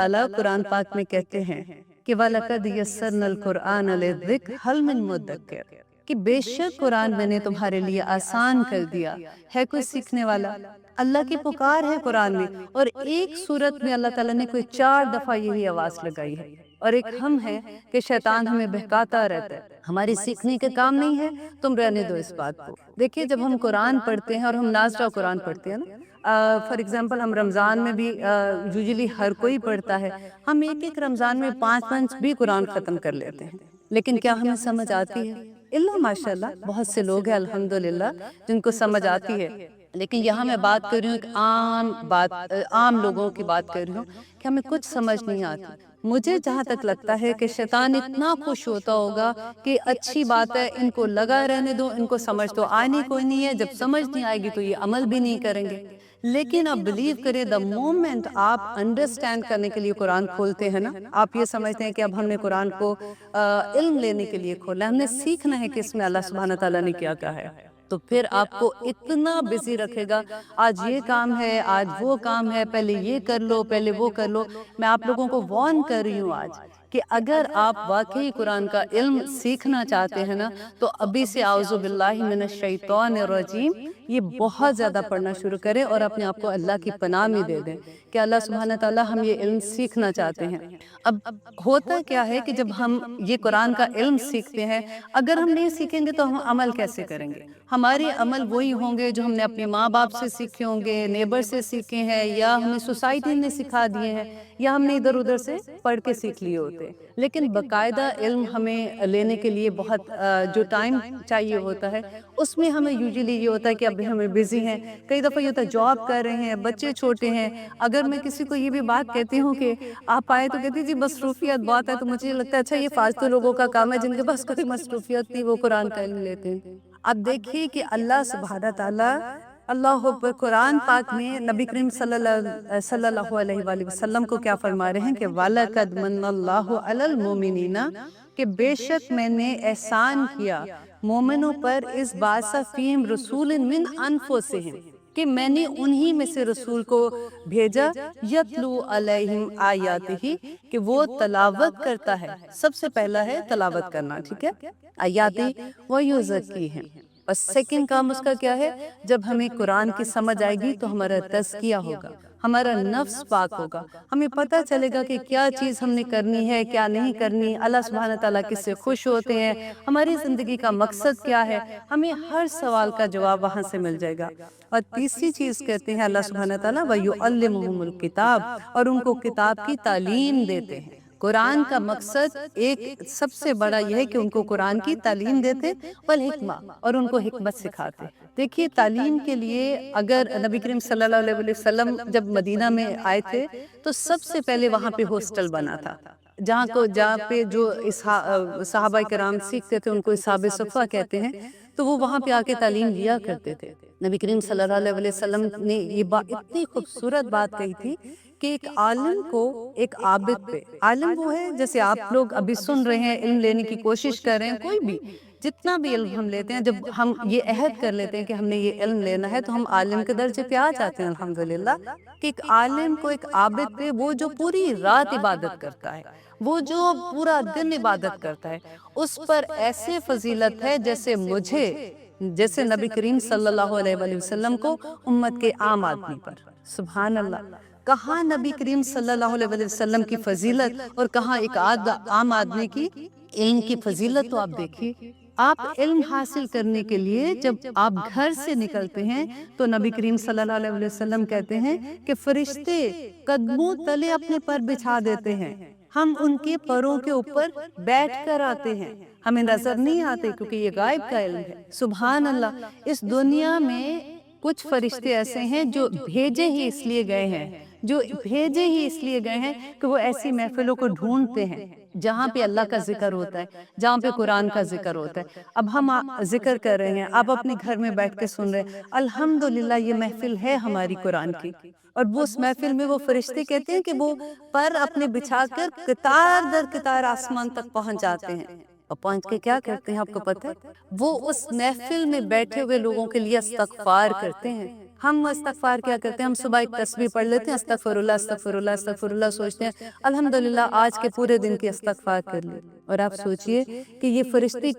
تعالیٰ قرآن پاک میں کہتے ہیں کہ وَلَقَدْ يَسَّرْنَا الْقُرْآنَ لِلذِّكْرِ هَلْ مِن مُدَّكِّرٍ، کہ بے شک قرآن میں نے تمہارے لیے آسان کر دیا، ہے کوئی سیکھنے والا؟ اللہ کی پکار ہے قرآن میں، اور ایک صورت میں اللہ تعالیٰ نے کوئی 4 دفعہ یہی آواز لگائی ہے، اور ایک ہم ہے کہ شیطان ہمیں بہکاتا رہتا ہے، ہماری سیکھنے کے کام نہیں ہے، تم رہنے دو اس بات کو۔ دیکھیے جب ہم قرآن پڑھتے ہیں اور ہم نازرہ قرآن پڑھتے ہیں نا، فار ایگزامپل ہم رمضان میں بھی یوزلی ہر کوئی پڑھتا ہے، ہم ایک رمضان میں 5 بھی قرآن ختم کر لیتے ہیں، لیکن کیا ہمیں سمجھ آتی ہے؟ اللہ ماشاءاللہ بہت سے لوگ ہیں الحمدللہ جن کو سمجھ آتی ہے، لیکن یہاں میں بات کر رہی ہوں ایک عام لوگوں کی بات کر رہی ہوں کہ ہمیں کچھ سمجھ نہیں آتی۔ مجھے جہاں تک لگتا ہے کہ شیطان اتنا خوش ہوتا ہوگا کہ اچھی بات ہے، ان کو لگا رہنے دو، ان کو سمجھ تو آنی کوئی نہیں ہے، جب سمجھ نہیں آئے گی تو یہ عمل بھی نہیں کریں گے۔ لیکن اب بلیو کرے دا مومنٹ آپ انڈرسٹینڈ کرنے کے لیے قرآن کھولتے ہیں نا، آپ یہ سمجھتے ہیں کہ اب ہم نے قرآن کو علم لینے کے لیے کھولا، ہم نے سیکھنا ہے کہ اس میں اللہ سبحانہ تعالیٰ نے کیا کہا ہے، تو پھر آپ کو اتنا بزی رکھے گا، آج یہ کام ہے، آج وہ کام ہے، پہلے یہ کر لو، پہلے وہ کر لو۔ میں آپ لوگوں کو وارن کر رہی ہوں آج کہ اگر آپ واقعی قرآن کا علم سیکھنا چاہتے ہیں نا، تو ابھی سے اعوذ باللہ من الشیطان الرجیم یہ بہت زیادہ پڑھنا شروع کریں اور اپنے آپ کو اللہ کی پناہ میں دے دیں کہ اللہ سبحانہ تعالیٰ ہم یہ علم سیکھنا چاہتے ہیں۔ اب ہوتا کیا ہے کہ جب ہم یہ قرآن کا علم سیکھتے ہیں، اگر ہم نہیں سیکھیں گے تو ہم عمل کیسے کریں گے؟ ہمارے عمل وہی ہوں گے جو ہم نے اپنے ماں باپ سے سیکھے ہوں گے، نیبر سے سیکھے ہیں، یا ہمیں سوسائٹی نے سکھا دیے ہیں، یا ہم نے ادھر ادھر سے پڑھ کے سیکھ لیے ہوتے۔ لیکن باقاعدہ علم ہمیں لینے کے لیے بہت جو ٹائم چاہیے ہوتا ہے، اس میں ہمیں یوزلی یہ ہوتا ہے کہ ابھی ہمیں بزی ہیں، کئی دفعہ یہ ہوتا ہے جاب کر رہے ہیں، بچے چھوٹے ہیں۔ اگر میں کسی کو یہ بھی بات کہتی ہوں کہ آپ آئے تو کہتی جی مصروفیت بہت ہے، تو مجھے لگتا ہے اچھا یہ فالتو لوگوں کا کام ہے جن کے پاس کوئی مصروفیت نہیں، وہ قرآن کا علم لیتے ہیں۔ اب دیکھیے کہ اللہ سبحانہ تعالیٰ اللہ اکبر قرآن پاک میں نبی کریم صلی اللہ علیہ وآلہ وسلم کو کیا فرما رہے ہیں کہ وَلَقَدْ مَنَّ اللَّهُ عَلَى الْمُؤْمِنِينَ، کہ بے شک میں نے احسان کیا مومنوں پر، اس بَعَثَ فِيهِمْ رَسُولًا مِنْ أَنفُسِهِمْ، کہ میں نے انہی میں سے رسول کو بھیجا، یتلو علیہم آیاتہ، کہ وہ تلاوت کرتا ہے، سب سے پہلا ہے تلاوت کرنا، ٹھیک ہے، آیاتہ وَیُزَکِّیہم۔ اور سیکنڈ کام اس کا کیا ہے؟ جب ہمیں قرآن کی سمجھ آئے گی تو ہمارا تزکیہ ہوگا، ہمارا نفس پاک ہوگا، ہمیں پتہ چلے گا کہ کیا چیز ہم نے کرنی ہے، کیا نہیں کرنی، اللہ سبحانہ تعالیٰ کس سے خوش ہوتے ہیں، ہماری زندگی کا مقصد کیا ہے، ہمیں ہر سوال کا جواب وہاں سے مل جائے گا۔ اور تیسری چیز کہتے ہیں اللہ سبحانہ تعالیٰ وَيُعَلِّمُهُمُ الْكِتَابَ، اور ان کو کتاب کی تعلیم دیتے ہیں۔ قرآن کا مقصد ایک سب سے بڑا یہ ہے کہ ان کو قرآن کی تعلیم دیتے، والحکمہ، اور ان کو حکمت سکھاتے۔ دیکھیے تعلیم کے لیے اگر نبی کریم صلی اللہ علیہ وسلم جب مدینہ میں آئے تھے تو سب سے پہلے وہاں پہ ہاسٹل بنا تھا، جہاں پہ جو صحابہ کرام سیکھتے تھے ان کو اصحاب صفہ کہتے ہیں، تو وہ وہاں پہ آ کے تعلیم لیا کرتے تھے۔ نبی کریم صلی اللہ علیہ وسلم نے یہ اتنی خوبصورت بات کہی تھی کہ ایک عالم کو ایک عابد پہ، عالم وہ ہے جیسے آپ لوگ ابھی سن رہے ہیں، علم لینے کی کوشش کر رہے ہیں، کوئی بھی جتنا بھی علم ہم لیتے ہیں، جب ہم یہ عہد کر لیتے ہیں کہ ہم نے یہ علم لینا ہے تو ہم عالم کے درجے پہ آ جاتے ہیں الحمدللہ، کہ ایک عالم کو ایک عابد پہ، وہ جو پوری رات عبادت کرتا ہے، وہ جو پورا دن عبادت کرتا ہے، اس پر ایسے فضیلت ہے جیسے نبی کریم صلی اللہ علیہ وآلہ وسلم کو امت کے عام آدمی پر۔ سبحان اللہ، کہاں نبی کریم صلی اللہ علیہ وآلہ وسلم کی فضیلت اور کہاں ایک عام آدمی کی علم کی فضیلت۔ تو آپ دیکھیے، آپ علم حاصل کرنے کے لیے جب آپ گھر سے نکلتے ہیں تو نبی کریم صلی اللہ علیہ وسلم کہتے ہیں کہ فرشتے قدموں تلے اپنے پر بچھا دیتے ہیں، ہم ان کے پروں کے اوپر بیٹھ کر آتے ہیں، ہمیں نظر نہیں آتے کیونکہ یہ غائب کا علم ہے۔ سبحان اللہ، اس دنیا میں کچھ فرشتے ایسے ہیں جو بھیجے ہی اس لیے گئے ہیں کہ وہ ایسی محفلوں کو ڈھونڈتے ہیں جہاں پہ اللہ کا ذکر ہوتا ہے، جہاں پہ قرآن کا ذکر ہوتا ہے۔ اب ہم ذکر کر رہے ہیں، آپ اپنے گھر میں بیٹھ کے سن رہے ہیں، الحمدللہ یہ محفل ہے ہماری قرآن کی، اور وہ اس محفل میں وہ فرشتے کہتے ہیں کہ وہ پر اپنے بچھا کر قطار در قطار آسمان تک پہنچ جاتے ہیں، اور پہنچ کے کیا کرتے ہیں آپ کو پتہ ہے؟ وہ اس محفل میں بیٹھے ہوئے لوگوں کے لیے استغفار کرتے ہیں۔ ہم استغفار کیا کرتے ہیں؟ ہم صبح ایک تسبیح پڑھ لیتے ہیں، استغفراللہ استغفراللہ استغفراللہ، سوچتے ہیں الحمدللہ آج کے پورے دن کی استغفار کر لی۔ اور آپ سوچئے کہ یہ فرشتے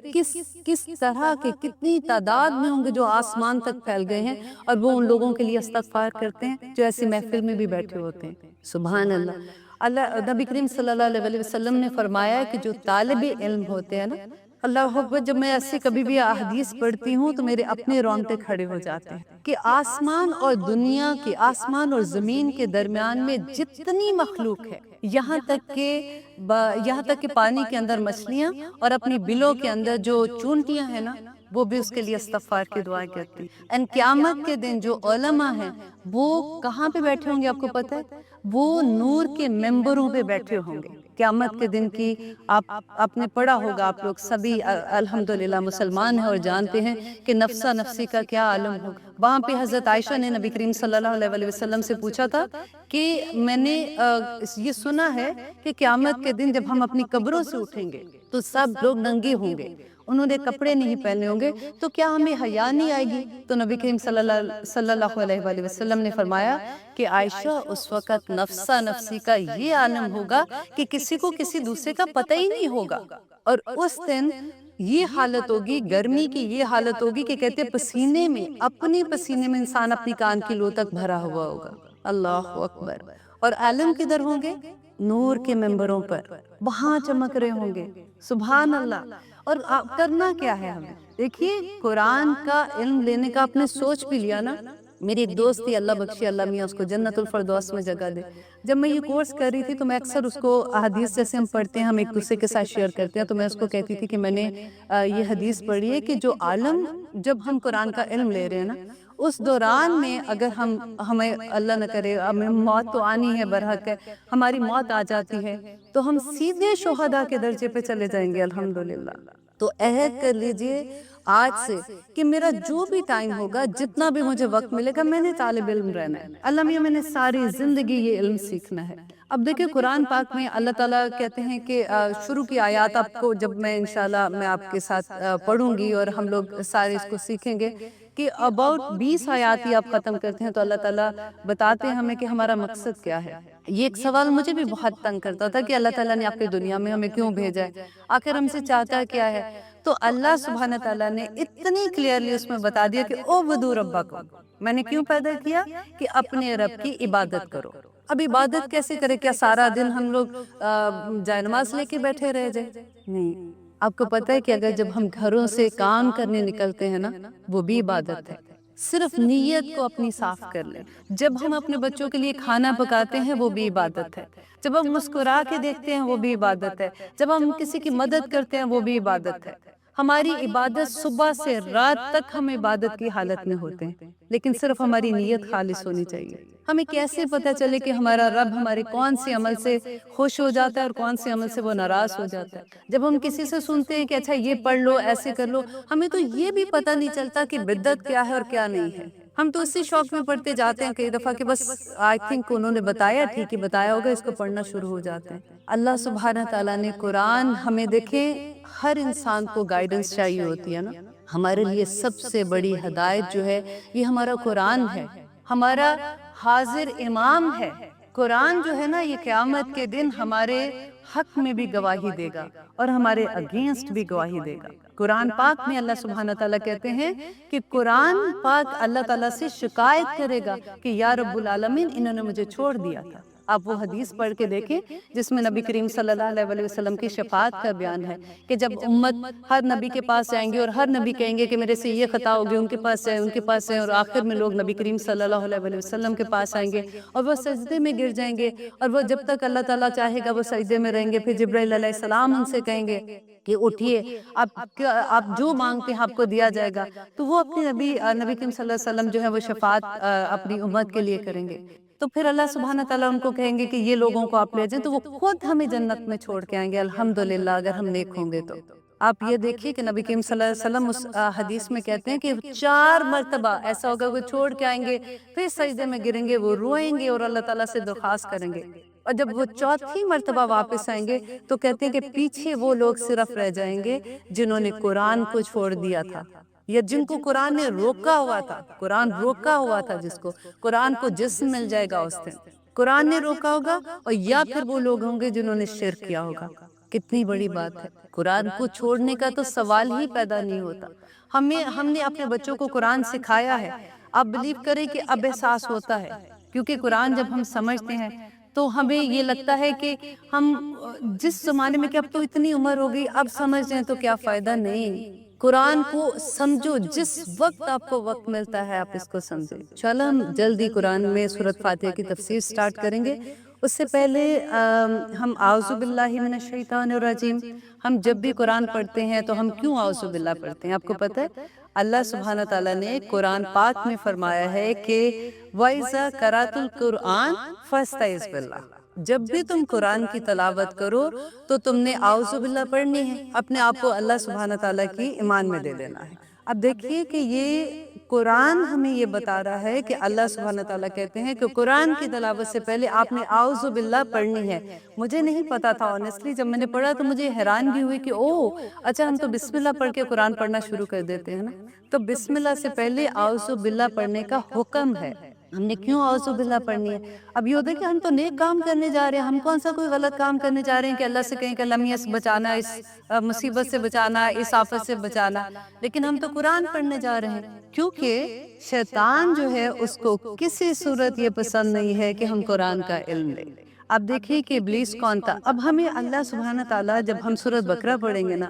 کس طرح کے، کتنی تعداد میں ہوں گے جو آسمان تک پھیل گئے ہیں، اور وہ ان لوگوں کے لیے استغفار کرتے ہیں جو ایسی محفل میں بھی بیٹھے ہوتے ہیں۔ سبحان اللہ۔ نبی کریم صلی اللہ علیہ وسلم نے فرمایا کہ جو طالب علم ہوتے ہیں نا، اللہ اکبر، جب میں ایسے کبھی بھی احادیث پڑھتی ہوں تو میرے اپنے رونگٹے کھڑے ہو جاتے ہیں کہ آسمان اور دنیا کے، آسمان اور زمین کے درمیان میں جتنی مخلوق ہے، یہاں تک کہ پانی کے اندر مچھلیاں اور اپنی بلوں کے اندر جو چونٹیاں ہیں نا، وہ بھی اس کے لیے استغفار کی دعا کرتی ہیں۔ قیامت کے دن جو علماء ہیں وہ کہاں پہ بیٹھے ہوں گے آپ کو پتہ ہے؟ وہ نور کے ممبروں پہ بیٹھے ہوں گے۔ قیامت کے دن کی آپ نے پڑھا ہوگا، آپ لوگ سبھی الحمدللہ مسلمان ہیں اور جانتے ہیں کہ نفسا نفسی کا کیا عالم ہوگا۔ وہاں پہ حضرت عائشہ نے نبی کریم صلی اللہ علیہ وسلم سے پوچھا تھا کہ میں نے یہ سنا ہے کہ قیامت کے دن جب ہم اپنی قبروں سے اٹھیں گے تو سب لوگ ننگے ہوں گے، انہوں نے کپڑے نہیں پہنے ہوں گے، تو کیا ہمیں حیا نہیں آئے گی؟ تو نبی کریم صلی اللہ علیہ وسلم نے فرمایا کہ عائشہ اس وقت نفسا نفسی کا یہ عالم ہوگا کہ کسی کو کسی دوسرے کا پتہ ہی نہیں ہوگا، اور اس دن یہ حالت ہوگی، گرمی کی یہ حالت ہوگی کہ کہتے پسینے میں، اپنے پسینے میں انسان اپنی کان کی لو تک بھرا ہوا ہوگا۔ اللہ اکبر۔ اور عالم کدھر ہوں گے؟ نور کے ممبروں پر، وہاں چمک رہے ہوں گے۔ سبحان اللہ۔ اور کرنا کیا ہے ہمیں؟ دیکھیے، قرآن کا علم لینے کا آپ نے سوچ بھی لیا نا۔ میری ایک دوست تھی، اللہ بخشی، اللہ میاں اس کو جنت الفردوس میں جگہ دے، جب میں یہ کورس کر رہی تھی تو میں اکثر اس کو احادیث جیسے ہم پڑھتے ہیں، ہم ایک دوسرے کے ساتھ شیئر کرتے ہیں، تو میں اس کو کہتی تھی کہ میں نے یہ حدیث پڑھی ہے کہ جو عالم، جب ہم قرآن کا علم لے رہے ہیں نا، اس دوران میں اگر ہمیں اللہ نہ کرے، ہمیں موت تو آنی ہے، برحق ہے، ہماری موت آ جاتی ہے تو ہم سیدھے شہداء کے درجے پہ چلے جائیں گے الحمدللہ۔ تو عہد کر لیجئے آج سے کہ میرا جو بھی ٹائم ہوگا، جتنا بھی مجھے وقت ملے گا، میں نے طالب علم رہنا ہے۔ اللہ میاں، میں نے ساری زندگی یہ علم سیکھنا ہے۔ اب دیکھیں قرآن پاک میں اللہ تعالیٰ کہتے ہیں کہ شروع کی آیات آپ کو جب میں انشاءاللہ میں آپ کے ساتھ پڑھوں گی اور ہم لوگ سارے اس کو سیکھیں گے کہ about 20 آیات ہی آپ ختم کرتے ہیں تو اللہ تعالیٰ بتاتے ہیں ہمیں کہ ہمارا مقصد کیا ہے۔ یہ ایک سوال مجھے بھی بہت تنگ کرتا تھا کہ اللہ تعالیٰ نے آپ کی دنیا میں ہمیں کیوں بھیجا ہے، آخر ہم سے چاہتا کیا ہے؟ تو اللہ سبحانہ تعالیٰ نے اتنی کلیئرلی اس میں بتا دیا کہ اعبدوا ربکم، میں نے کیوں پیدا کیا؟ کہ اپنے رب کی عبادت کرو۔ اب عبادت کیسے کرے؟ کیا سارا دن ہم لوگ جائے نماز لے کے بیٹھے رہ جائے؟ نہیں۔ آپ کو پتہ ہے کہ اگر جب ہم گھروں سے کام کرنے نکلتے ہیں نا، وہ بھی عبادت ہے۔ صرف نیت کو اپنی صاف کر لیں۔ جب ہم اپنے بچوں کے لیے کھانا پکاتے ہیں وہ بھی عبادت ہے۔ جب ہم مسکرا کے دیکھتے ہیں وہ بھی عبادت ہے۔ جب ہم کسی کی مدد کرتے ہیں وہ بھی عبادت ہے۔ ہماری عبادت صبح سے رات تک ہم عبادت کی حالت میں ہوتے ہیں، لیکن صرف ہماری نیت خالص ہونی چاہیے۔ ہمیں کیسے پتہ چلے کہ ہمارا رب ہمارے کون سے عمل سے خوش ہو جاتا ہے اور کون سے عمل سے وہ ناراض ہو جاتا ہے؟ جب ہم کسی سے سنتے ہیں کہ اچھا یہ پڑھ لو، ایسے کر لو، ہمیں تو یہ بھی پتہ نہیں چلتا کہ بدعت کیا ہے اور کیا نہیں ہے۔ ہم تو اسی شوق میں پڑھتے جاتے ہیں کئی دفعہ کہ بس آئی تھنک انہوں نے بتایا، ٹھیک ہے بتایا ہوگا، اس کو پڑھنا شروع ہو جاتے ہیں۔ اللہ سبحانہ تعالیٰ نے قرآن ہمیں، دیکھیں ہر انسان کو گائیڈنس چاہیے ہوتی ہے نا، ہمارے لیے سب سے بڑی ہدایت جو ہے یہ ہمارا قرآن ہے، ہمارا حاضر امام ہے۔ قرآن جو ہے نا یہ قیامت کے دن ہمارے حق میں بھی گواہی دے گا اور ہمارے اگینسٹ بھی گواہی دے گا۔ قرآن پاک میں اللہ سبحانہ تعالیٰ کہتے ہیں کہ قرآن پاک اللہ تعالیٰ سے شکایت کرے گا کہ یا رب العالمین انہوں نے مجھے چھوڑ دیا تھا۔ آپ وہ حدیث پڑھ کے دیکھیں جس میں نبی کریم صلی اللہ علیہ وسلم کی شفاعت کا بیان ہے کہ جب امت ہر نبی کے پاس جائیں گے اور ہر نبی کہیں گے کہ میرے سے یہ خطا ہوگی، ان کے پاس جائیں، ان کے پاس جائیں، اور آخر میں لوگ نبی کریم صلی اللہ علیہ وسلم کے پاس آئیں گے اور وہ سجدے میں گر جائیں گے، اور وہ جب تک اللہ تعالیٰ چاہے گا وہ سجدے میں رہیں گے۔ پھر جبرائیل علیہ السلام ان سے کہیں گے کہ اٹھیے، آپ جو مانگتے ہیں آپ کو دیا جائے گا، تو وہ اپنے نبی کریم صلی اللہ علیہ وسلم جو ہے وہ شفاعت اپنی امت کے لیے کریں گے۔ تو پھر اللہ سبحانہ تعالیٰ ان کو کہیں گے کہ یہ لوگوں کو آپ لے جائیں، تو وہ خود ہمیں جنت میں چھوڑ کے آئیں گے الحمدللہ، اگر ہم نیک ہوں گے تو۔ آپ یہ دیکھیے کہ نبی کریم صلی اللہ علیہ وسلم اس حدیث میں کہتے ہیں کہ 4 مرتبہ ایسا ہوگا کہ چھوڑ کے آئیں گے، پھر سجدے میں گریں گے، وہ روئیں گے اور اللہ تعالیٰ سے درخواست کریں گے، اور جب وہ 4تھی مرتبہ واپس آئیں گے تو کہتے ہیں کہ پیچھے وہ لوگ صرف رہ جائیں گے جنہوں نے قرآن کو چھوڑ دیا تھا۔ یا جن کو قرآن نے روکا ہوا تھا، قرآن روکا ہوا تھا جس کو، قرآن کو جسم مل جائے گا اس دن، قرآن نے روکا ہوگا، اور یا پھر وہ لوگ ہوں گے جنہوں نے شرک کیا ہوگا۔ کتنی بڑی بات ہے، قرآن کو چھوڑنے کا تو سوال ہی پیدا نہیں ہوتا۔ ہم نے اپنے بچوں کو قرآن سکھایا ہے، آپ بلیو کریں کہ اب احساس ہوتا ہے، کیونکہ قرآن جب ہم سمجھتے ہیں تو ہمیں یہ لگتا ہے کہ ہم جس زمانے میں کہ اب تو اتنی عمر ہو گئی، اب سمجھ رہے ہیں تو کیا فائدہ؟ نہیں، قرآن کو سمجھو، جس وقت آپ کو وقت ملتا ہے آپ اس کو سمجھیں۔ چلو ہم جلدی قرآن میں سورۃ فاتحہ کی تفسیر سٹارٹ کریں گے۔ اس سے پہلے ہم اعوذ باللہ من الشیطان الرجیم، ہم جب بھی قرآن پڑھتے ہیں تو ہم کیوں اعوذ باللہ پڑھتے ہیں؟ آپ کو پتہ ہے اللہ سبحانہ تعالیٰ نے قرآن پاک میں فرمایا ہے کہ وَإِذَا قَرَأْتُ الْقُرْآنَ فَاسْتَعِذْ بِاللَّهِ، جب بھی تم قرآن کی تلاوت کرو تو تم نے اعوذ باللہ پڑھنی ہے، اپنے آپ کو اللہ سبحانہ تعالیٰ کی ایمان میں دے لینا ہے۔ اب دیکھیے کہ یہ قرآن ہمیں یہ بتا رہا ہے کہ اللہ سبحانہ تعالیٰ کہتے ہیں کہ قرآن کی تلاوت سے پہلے آپ نے اعوذ باللہ پڑھنی ہے۔ مجھے نہیں پتا تھا آنیسٹلی، جب میں نے پڑھا تو مجھے حیرانگی ہوئی کہ اچھا ہم تو بسم اللہ پڑھ کے قرآن پڑھنا شروع کر دیتے ہیں نا، تو بسم اللہ سے پہلے اعوذ باللہ پڑھنے کا حکم ہے۔ ہم نے کیوں اعوذ باللہ پڑھنی ہے؟ اب یہ ہوتا ہے کہ ہم تو نیک کام کرنے جا رہے ہیں، ہم کون سا کوئی غلط کام کرنے جا رہے ہیں کہ اللہ سے کہیں کہ اللہ میاں سے بچانا، اس مصیبت سے بچانا، اس آفت سے بچانا، لیکن ہم تو قرآن پڑھنے جا رہے ہیں، کیونکہ شیطان جو ہے اس کو کسی صورت یہ پسند نہیں ہے کہ ہم قرآن کا علم لیں۔ اب دیکھیے کہ ابلیس کون تھا۔ اب ہمیں اللہ سبحانہ تعالیٰ، جب ہم سورۃ بقرہ پڑھیں گے نا،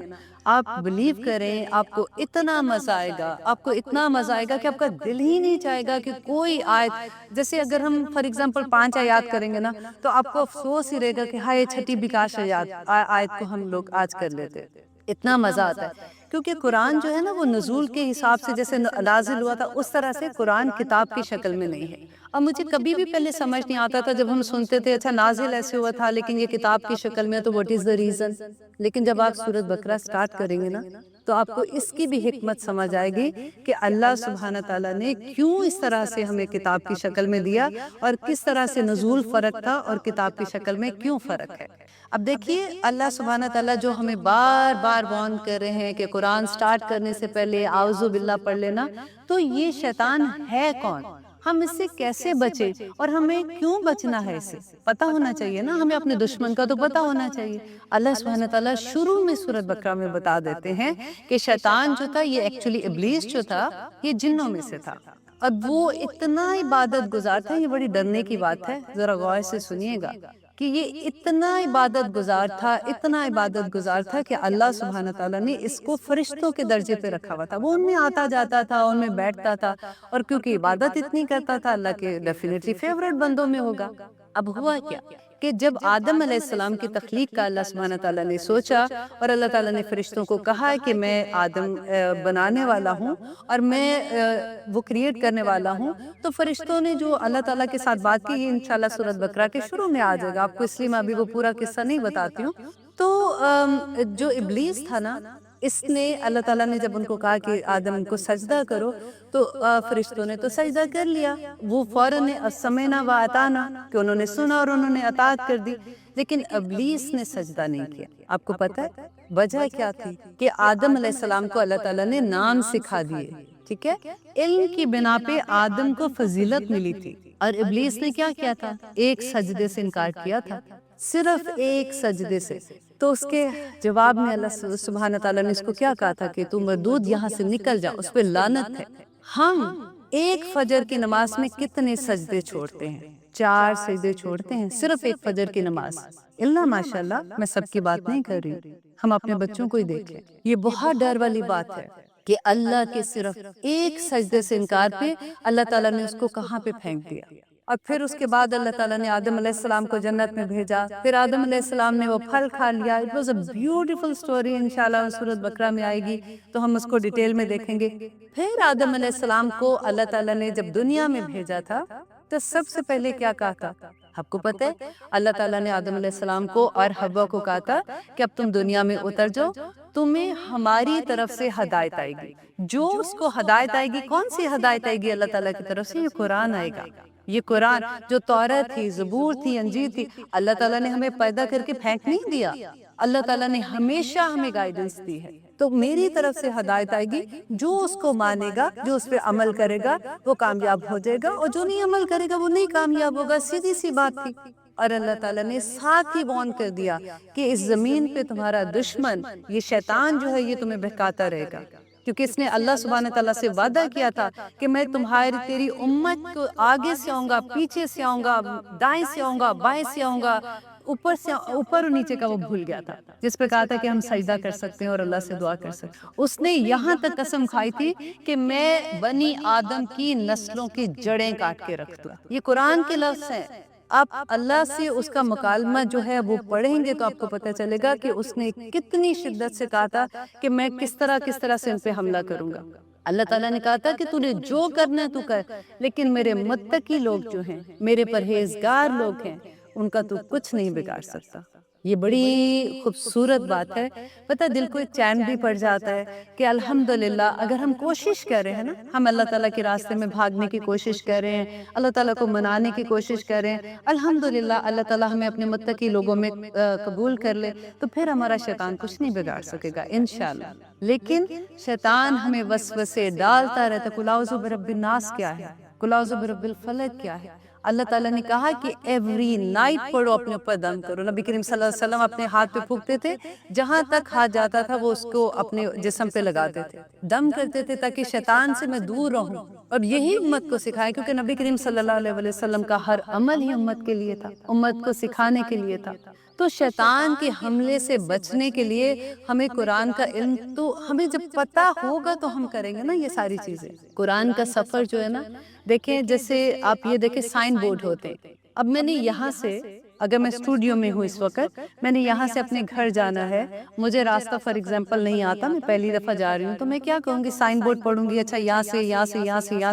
آپ بلیو کریں آپ کو اتنا مزہ آئے گا، آپ کو اتنا مزہ آئے گا کہ آپ کا دل ہی نہیں چاہے گا کہ کوئی آیت، جیسے اگر ہم فار ایگزامپل 5 آیات کریں گے نا تو آپ کو افسوس ہی رہے گا کہ ہائے چھٹی بھی کاش آیت کو ہم لوگ آج کر لیتے۔ اتنا مزہ آتا ہے کیونکہ قرآن جو ہے نا وہ نزول کے حساب سے جیسے نازل ہوا تھا اس طرح سے قرآن کتاب کی شکل میں نہیں ہے۔ اور مجھے کبھی بھی پہلے سمجھ نہیں آتا تھا جب ہم سنتے تھے اچھا نازل ایسے ہوا تھا لیکن یہ کتاب کی شکل میں، تو واٹ از دا ریزن؟ لیکن جب آپ سورۃ بقرہ سٹارٹ کریں گے نا تو آپ کو اس کی بھی حکمت سمجھ آئے گی کہ اللہ سبحانہ تعالیٰ نے کیوں اس طرح سے ہمیں کتاب کی شکل میں دیا، اور کس طرح سے نزول فرق تھا اور کتاب کی شکل میں کیوں فرق ہے۔ اب دیکھیے اللہ سبحانہ تعالیٰ جو ہمیں بار بار وارن کر رہے ہیں کہ قرآن سٹارٹ کرنے سے پہلے اعوذ باللہ پڑھ لینا، تو یہ شیطان ہے کون، ہم اس سے کیسے بچیں، اور ہمیں کیوں بچنا ہے؟ اسے پتہ ہونا چاہیے نا، ہمیں اپنے دشمن کا تو پتہ ہونا چاہیے۔ اللہ سبحانہ تعالیٰ شروع میں سورۃ بقرہ میں بتا دیتے ہیں کہ شیطان جو تھا، یہ ایکچولی ابلیس جو تھا، یہ جنوں میں سے تھا، اور وہ اتنا عبادت گزار تھا۔ یہ بڑی ڈرنے کی بات ہے، ذرا غور سے سنیے گا کہ یہ اتنا عبادت گزار تھا، اتنا عبادت گزار تھا کہ اللہ سبحانہ تعالیٰ نے اس کو فرشتوں کے درجے پہ رکھا ہوا تھا۔ وہ ان میں آتا جاتا تھا، ان میں بیٹھتا تھا، اور کیونکہ عبادت اتنی کرتا تھا اللہ کے ڈیفینیٹلی فیورٹ بندوں میں ہوگا۔ اب ہوا کیا کہ جب آدم علیہ السلام کی تخلیق کا اللہ سبحانہ تعالیٰ نے سوچا، اور اللہ تعالیٰ نے فرشتوں کو کہا کہ میں آدم بنانے والا ہوں اور میں وہ کریٹ کرنے والا ہوں، تو فرشتوں نے جو اللہ تعالیٰ کے ساتھ بات کی، یہ انشاءاللہ سورۃ بقرہ کے شروع میں آ جائے گا آپ کو، اس لیے میں ابھی وہ پورا قصہ نہیں بتاتی ہوں۔ تو جو ابلیس تھا نا، اس نے اللہ تعالیٰ نے جب ان کو کہا کہ آدم کو سجدہ کرو، تو فرشتوں نے تو سجدہ کر لیا، وہ فوراً سمعنا و اطعنا کہ انہوں نے سنا اور انہوں نے اطاعت کر دی، لیکن ابلیس نے سجدہ نہیں کیا۔ آپ کو پتہ ہے وجہ کیا تھی؟ کہ آدم علیہ السلام کو اللہ تعالیٰ نے نام سکھا دیے، ٹھیک ہے، علم کی بنا پہ آدم کو فضیلت ملی تھی، اور ابلیس نے کیا کیا تھا؟ ایک سجدے سے انکار کیا تھا، صرف ایک سجدے سے۔ تو اس کے جواب میں اللہ سبحانہ تعالیٰ نے اس کو کیا کہا تھا کہ تم مردود یہاں سے نکل جاؤ، اس پہ لعنت ہے۔ ہم ایک فجر کی نماز میں کتنے سجدے چھوڑتے ہیں؟ 4 سجدے چھوڑتے ہیں صرف ایک فجر کی نماز۔ اللہ ماشاءاللہ، میں سب کی بات نہیں کر رہی، ہم اپنے بچوں کو ہی دیکھ لیں، یہ بہت ڈر والی بات ہے کہ اللہ کے صرف ایک سجدے سے انکار پہ اللہ تعالیٰ نے اس کو کہاں پہ پھینک دیا۔ اور پھر اس کے بعد اللہ تعالیٰ نے آدم علیہ السلام کو جنت میں بھیجا، پھر آدم علیہ السلام نے وہ پھل کھا لیا۔ It was a beautiful story, انشاءاللہ سورۃ بقرہ میں آئے گی تو ہم اس کو ڈیٹیل میں دیکھیں گے۔ پھر آدم علیہ السلام کو اللہ تعالیٰ نے جب دنیا میں بھیجا تھا تو سب سے پہلے کیا کہا تھا؟ آپ کو پتہ ہے اللہ تعالیٰ نے آدم علیہ السلام کو اور حوا کو کہا تھا کہ اب تم دنیا میں اتر جاؤ، تمہیں ہماری طرف سے ہدایت آئے گی۔ جو اس کو ہدایت آئے گی، کون سی ہدایت آئے گی اللہ تعالیٰ کی طرف سے؟ یہ قرآن آئے گا۔ یہ قرآن جو تورات تھی، زبور تھی، انجیل تھی، اللہ تعالیٰ نے ہمیں پیدا کر کے پھینک نہیں دیا، اللہ تعالیٰ نے ہمیشہ ہمیں گائیڈنس دی ہے۔ تو میری طرف سے ہدایت آئے گی، جو اس کو مانے گا، جو اس پہ عمل کرے گا وہ کامیاب ہو جائے گا، اور جو نہیں عمل کرے گا وہ نہیں کامیاب ہوگا. سیدھی سی بات تھی. اور اللہ تعالیٰ نے ساتھ ہی وارن کر دیا کہ اس زمین پہ تمہارا دشمن یہ شیطان جو ہے یہ تمہیں بہکاتا رہے گا، کیونکہ اس نے اللہ سبحانہ تعالیٰ سے وعدہ کیا تھا کہ میں تیری امت کو آگے سے آؤں گا، پیچھے سے آؤں گا، دائیں سے آؤں گا، بائیں سے آؤں گا. اوپر اور نیچے کا وہ بھول گیا تھا، جس پہ کہا تھا کہ ہم سجدہ کر سکتے ہیں اور اللہ سے دعا کر سکتے ہیں. اس نے یہاں تک قسم کھائی تھی کہ میں بنی آدم کی نسلوں کی جڑیں کاٹ کے رکھ دوں. یہ قرآن کے لفظ ہیں. آپ اللہ سے اس کا مکالمہ جو ہے وہ پڑھیں گے تو آپ کو پتہ چلے گا کہ اس نے کتنی شدت سے کہا تھا کہ میں کس طرح سے ان پہ حملہ کروں گا. اللہ تعالیٰ نے کہا تھا کہ تو نے جو کرنا ہے تو کر، لیکن میرے متقی لوگ جو ہیں، میرے پرہیزگار لوگ ہیں، ان کا تو کچھ نہیں بگاڑ سکتا. یہ بڑی خوبصورت بات ہے. پتہ دل کو ایک چین بھی پڑ جاتا ہے کہ الحمدللہ اگر ہم کوشش کر رہے ہیں نا، ہم اللہ تعالیٰ کے راستے میں بھاگنے کی کوشش کر رہے ہیں، اللہ تعالیٰ کو منانے کی کوشش کر رہے ہیں، الحمدللہ اللہ تعالیٰ ہمیں اپنے متقی لوگوں میں قبول کر لے، تو پھر ہمارا شیطان کچھ نہیں بگاڑ سکے گا انشاءاللہ. لیکن شیطان ہمیں وسوسے ڈالتا رہتا. قل اعوذ برب الناس کیا ہے، قل اعوذ برب الفلق کیا ہے. اللہ تعالیٰ نے کہا کہ ایوری نائٹ پڑھو، اپنے اوپر دم کرو. نبی کریم صلی اللہ علیہ وسلم اپنے ہاتھ پہ پھونکتے تھے، جہاں تک ہاتھ جاتا تھا وہ اس کو اپنے جسم پہ لگاتے تھے، دم کرتے تھے تاکہ شیطان سے میں دور رہوں. اب یہی امت کو سکھائے، کیونکہ نبی کریم صلی اللہ علیہ وسلم کا ہر عمل ہی امت کے لیے تھا، امت کو سکھانے کے لیے تھا. تو شیطان کے حملے سے بچنے کے لیے ہمیں قرآن کا علم، تو ہمیں جب پتہ ہوگا تو ہم کریں گے نا یہ ساری چیزیں. قرآن کا سفر جو ہے نا، دیکھیں جیسے آپ یہ دیکھیں سائن بورڈ ہوتے ہیں. اب میں نے یہاں سے، اگر میں اسٹوڈیو میں ہوں اس وقت، میں نے یہاں سے اپنے گھر جانا ہے، مجھے راستہ فار ایگزامپل نہیں آتا، میں پہلی دفعہ جا رہی ہوں، تو میں کیا کہوں گی؟ سائن بورڈ پڑھوں گی، اچھا یہاں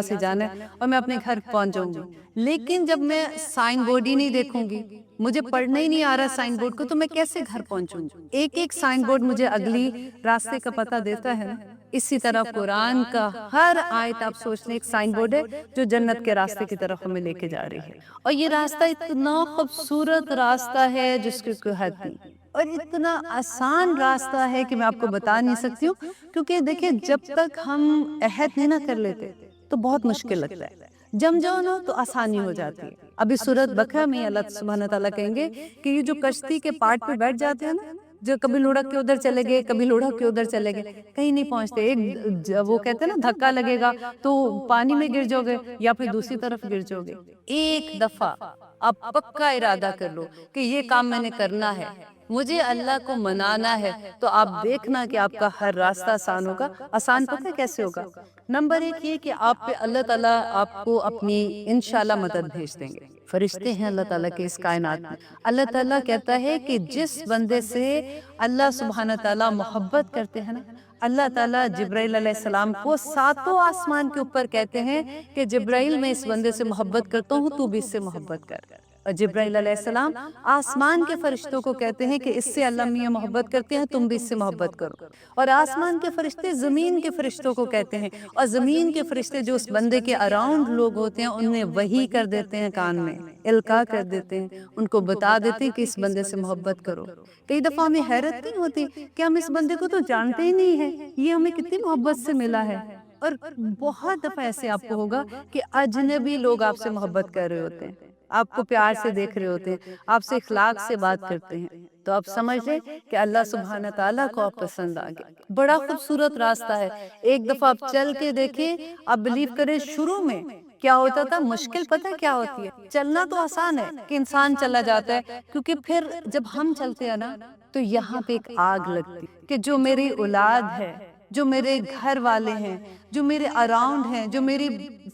سے جانا ہے اور میں اپنے گھر پہنچ جاؤں گی. لیکن جب میں سائن بورڈ ہی نہیں دیکھوں گی، مجھے پڑھنا ہی نہیں آ رہا سائن بورڈ کو، تو میں کیسے گھر پہنچوں گی؟ ایک سائن بورڈ مجھے اگلی راستے کا پتہ دیتا ہے. اسی طرح قرآن کا ہر آیت آپ سوچ لیں ایک سائن بورڈ ہے جو جنت کے راستے کی طرف ہمیں لے کے جا رہی ہے. اور یہ راستہ اتنا خوبصورت راستہ ہے جس کی کوئی حد نہیں، اور اتنا آسان راستہ ہے کہ میں آپ کو بتا نہیں سکتی ہوں. کیونکہ دیکھیں جب تک ہم عہد نہیں نہ کر لیتے تو بہت مشکل لگتا ہے، جم جاؤ نا تو آسانی ہو جاتی ہے. ابھی سورۃ بقرہ میں اللہ سبحانہ تعالیٰ کہیں گے کہ یہ جو کشتی کے پارٹ پہ بیٹھ جاتے ہیں نا، جو کبھی لڑک کے ادھر چلے گئے، کبھی لڑک کے ادھر چلے گئے، کہیں نہیں پہنچتے. ایک وہ کہتے ہیں نا دھکا لگے گا تو پانی میں گر جاؤ گے یا پھر دوسری طرف گر جاؤ گے. ایک دفعہ آپ پکا ارادہ کر لو کہ یہ کام میں نے کرنا ہے، مجھے اللہ کو منانا ہے، تو آپ دیکھنا کہ آپ کا ہر راستہ آسان ہوگا. آسان پتہ کیسے ہوگا؟ نمبر ایک یہ کہ آپ پہ اللہ تعالیٰ آپ کو اپنی انشاءاللہ مدد بھیج دیں گے. فرشتے ہیں اللہ تعالیٰ کے اس کائنات میں. اللہ تعالیٰ کہتا ہے کہ جس بندے سے اللہ سبحانہ تعالیٰ محبت کرتے ہیں نا، اللہ تعالیٰ جبرائیل علیہ السلام کو ساتوں آسمان کے اوپر کہتے ہیں کہ جبرائیل میں اس بندے سے محبت کرتا ہوں، تو بھی اس سے محبت کر. اور جبرائیل علیہ السلام آسمان کے فرشتوں کو کہتے ہیں کہ اس سے اللہ میاں محبت کرتے ہیں، تم بھی اس سے محبت کرو. اور آسمان کے فرشتے زمین کے فرشتوں کو کہتے ہیں، اور زمین کے فرشتے جو اس بندے کے اراؤنڈ لوگ ہوتے ہیں انہیں وحی کر دیتے ہیں، کان میں القاء کر دیتے ہیں، ان کو بتا دیتے ہیں کہ اس بندے سے محبت کرو. کئی دفعہ ہمیں حیرت نہیں ہوتی کہ ہم اس بندے کو تو جانتے ہی نہیں ہیں، یہ ہمیں کتنی محبت سے ملا ہے. اور بہت دفعہ ایسے آپ کو ہوگا کہ اجنبی لوگ آپ سے محبت کر رہے ہوتے ہیں، آپ کو پیار سے دیکھ رہے ہوتے ہیں، آپ سے اخلاق سے بات کرتے ہیں، تو آپ سمجھ لیں کہ اللہ سبحانہ تعالیٰ کو آپ پسند آ گئے. بڑا خوبصورت راستہ ہے. ایک دفعہ آپ چل کے دیکھیں، آپ بلیو کریں شروع میں کیا ہوتا تھا، مشکل پتہ کیا ہوتی ہے؟ چلنا تو آسان ہے کہ انسان چلا جاتا ہے، کیونکہ پھر جب ہم چلتے ہیں نا تو یہاں پہ ایک آگ لگتی کہ جو میری اولاد ہے، جو میرے گھر والے ہیں، جو میرے اراؤنڈ ہیں، جو میری